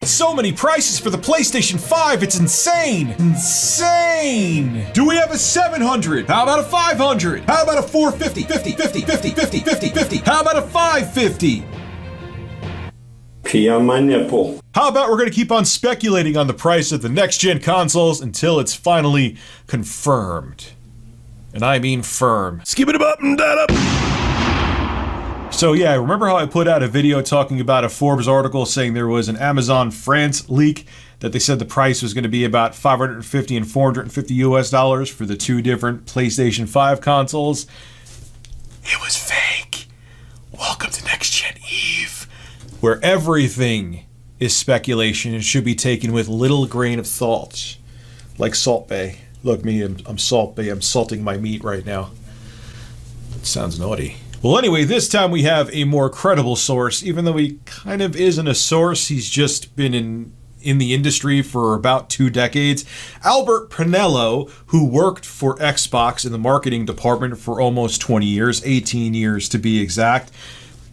So many prices for the PlayStation 5, it's insane! Insane! Do we have a 700? How about a 500? How about a 450? 50? How about a 550? Pee on my nipple. How about we're gonna keep on speculating on the price of the next-gen consoles until it's finally confirmed? And I mean firm. Skip it up and that up! So yeah, remember how I put out a video talking about a Forbes article saying there was an Amazon France leak that they said the price was going to be about $550 and $450 for the two different PlayStation 5 consoles? It was fake. Welcome to Next Gen Eve, where everything is speculation and should be taken with little grain of salt. Like Salt Bay. Look, me, I'm Salt Bay. I'm salting my meat right now. It sounds naughty. Well, anyway, this time we have a more credible source, even though he kind of isn't a source. He's just been in the industry for about 2 decades. Albert Pinello, who worked for Xbox in the marketing department for almost 20 years, 18 years to be exact,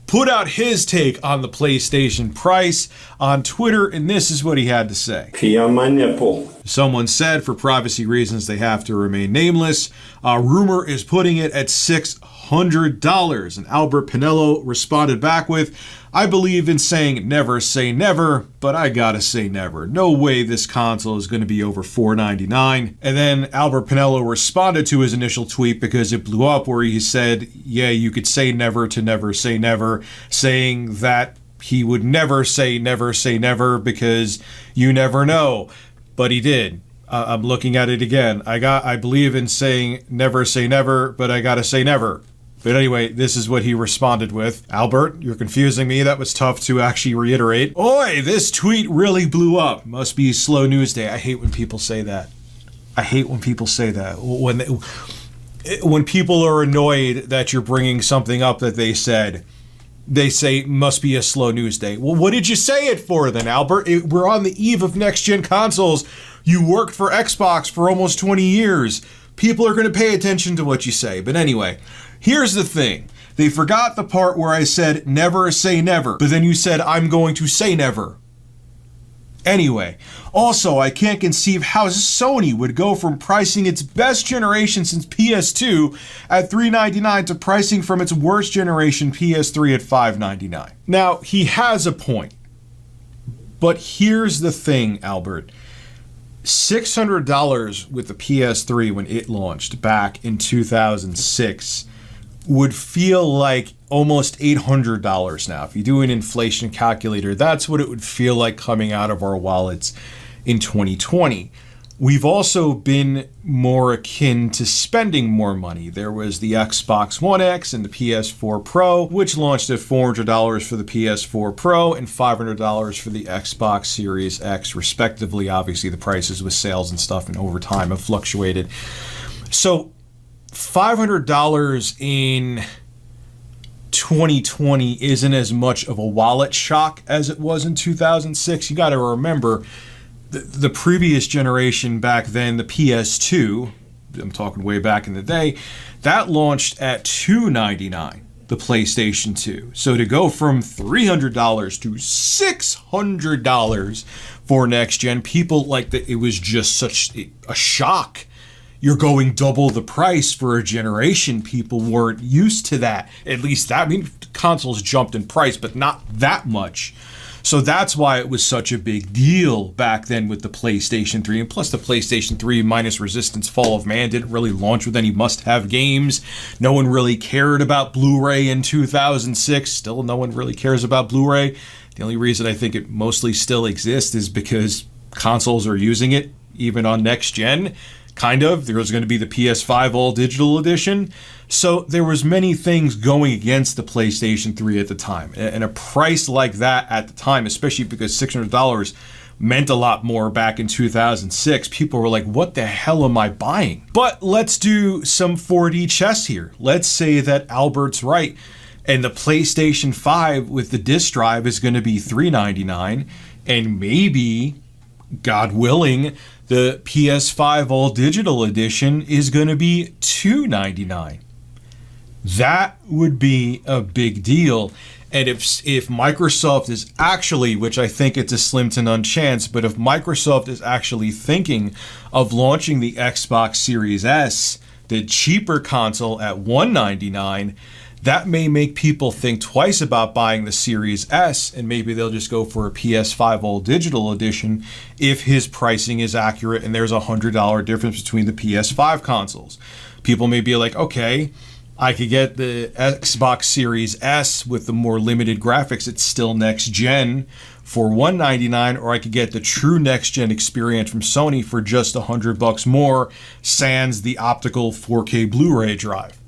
put out his take on the PlayStation price on Twitter, and this is what he had to say. Pee on my nipple. Someone said, for privacy reasons, they have to remain nameless. Rumor is putting it at $600. And Albert Pinello responded back with, I believe in saying never say never, but I gotta say never. No way this console is going to be over $499. And then Albert Pinello responded to his initial tweet because it blew up, where he said, yeah, you could say never to never say never, saying that he would never say never because you never know. But he did. I'm looking at it again. I believe in saying never say never, but I gotta say never. But anyway, this is what he responded with. Albert, you're confusing me. That was tough to actually reiterate. Oi, this tweet really blew up. Must be slow news day. I hate when people say that. I hate when people say that. When people are annoyed that you're bringing something up that they said, they say, must be a slow news day. Well, what did you say it for then, Albert? We're on the eve of next-gen consoles. You worked for Xbox for almost 20 years. People are going to pay attention to what you say. But anyway, here's the thing. They forgot the part where I said never say never, but then you said I'm going to say never. Anyway, also, I can't conceive how Sony would go from pricing its best generation since PS2 at $399 to pricing from its worst generation PS3 at $599. Now, he has a point. But here's the thing, Albert. $600 with the PS3 when it launched back in 2006 would feel like almost $800 now. If you do an inflation calculator, that's what it would feel like coming out of our wallets in 2020. We've also been more akin to spending more money. There was the Xbox One X and the PS4 Pro, which launched at $400 for the PS4 Pro and $500 for the Xbox Series X, respectively. Obviously, the prices with sales and stuff and over time have fluctuated. So $500 in 2020 isn't as much of a wallet shock as it was in 2006. You got to remember, the previous generation back then, the PS2, I'm talking way back in the day, that launched at $299, the PlayStation 2. So to go from $300 to $600 for next gen, people like that, it was just such a shock. You're going double the price for a generation. People weren't used to that. At least that, I mean, consoles jumped in price, but not that much. So that's why it was such a big deal back then with the PlayStation 3. And plus the PlayStation 3 minus Resistance Fall of Man didn't really launch with any must-have games. No one really cared about Blu-ray in 2006. Still, no one really cares about Blu-ray. The only reason I think it mostly still exists is because consoles are using it, even on next gen. Kind of. There was going to be the PS5 all digital edition. So there was many things going against the PlayStation 3 at the time. And a price like that at the time, especially because $600 meant a lot more back in 2006, people were like, what the hell am I buying? But let's do some 4D chess here. Let's say that Albert's right and the PlayStation 5 with the disc drive is going to be $399, and maybe, God willing, the PS5 all digital edition is going to be $299. That would be a big deal. And if Microsoft is actually, which I think it's a slim to none chance, but if Microsoft is actually thinking of launching the Xbox Series S, the cheaper console at $199, that may make people think twice about buying the Series S, and maybe they'll just go for a PS5 All Digital Edition if his pricing is accurate and there's a $100 difference between the PS5 consoles. People may be like, okay, I could get the Xbox Series S with the more limited graphics. It's still next gen for $199, or I could get the true next gen experience from Sony for just $100 more, sans the optical 4K Blu-ray drive.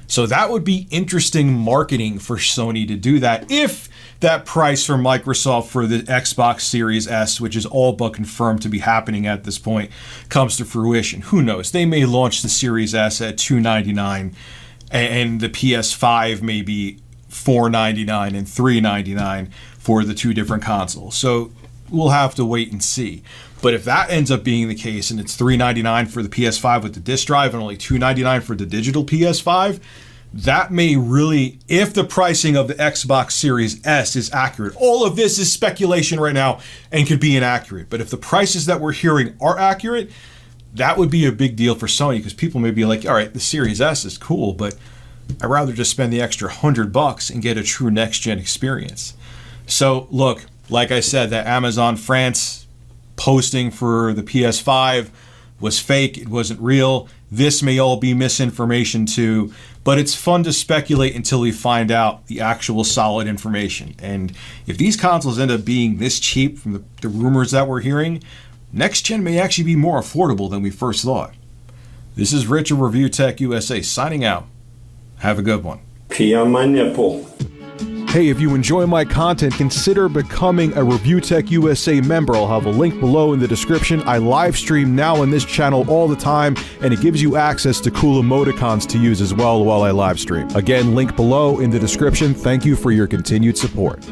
So that would be interesting marketing for Sony to do that if that price from Microsoft for the Xbox Series S, which is all but confirmed to be happening at this point, comes to fruition. Who knows? They may launch the Series S at $299 and the PS5 may be $499 and $399 for the two different consoles. So we'll have to wait and see. But if that ends up being the case and it's $399 for the PS5 with the disc drive and only $299 for the digital PS5, that may really, if the pricing of the Xbox Series S is accurate, all of this is speculation right now and could be inaccurate. But if the prices that we're hearing are accurate, that would be a big deal for Sony, because people may be like, all right, the Series S is cool, but I'd rather just spend the extra $100 and get a true next-gen experience. So, look, like I said, that Amazon France posting for the PS5 was fake. It wasn't real. This may all be misinformation too, but it's fun to speculate until we find out the actual solid information. And if these consoles end up being this cheap from the rumors that we're hearing, next gen may actually be more affordable than we first thought. This is Rich of Review Tech USA signing out. Have a good one. Pee on my nipple. Hey, if you enjoy my content, consider becoming a Review Tech USA member. I'll have a link below in the description. I live stream now on this channel all the time, and it gives you access to cool emoticons to use as well while I live stream. Again, link below in the description. Thank you for your continued support.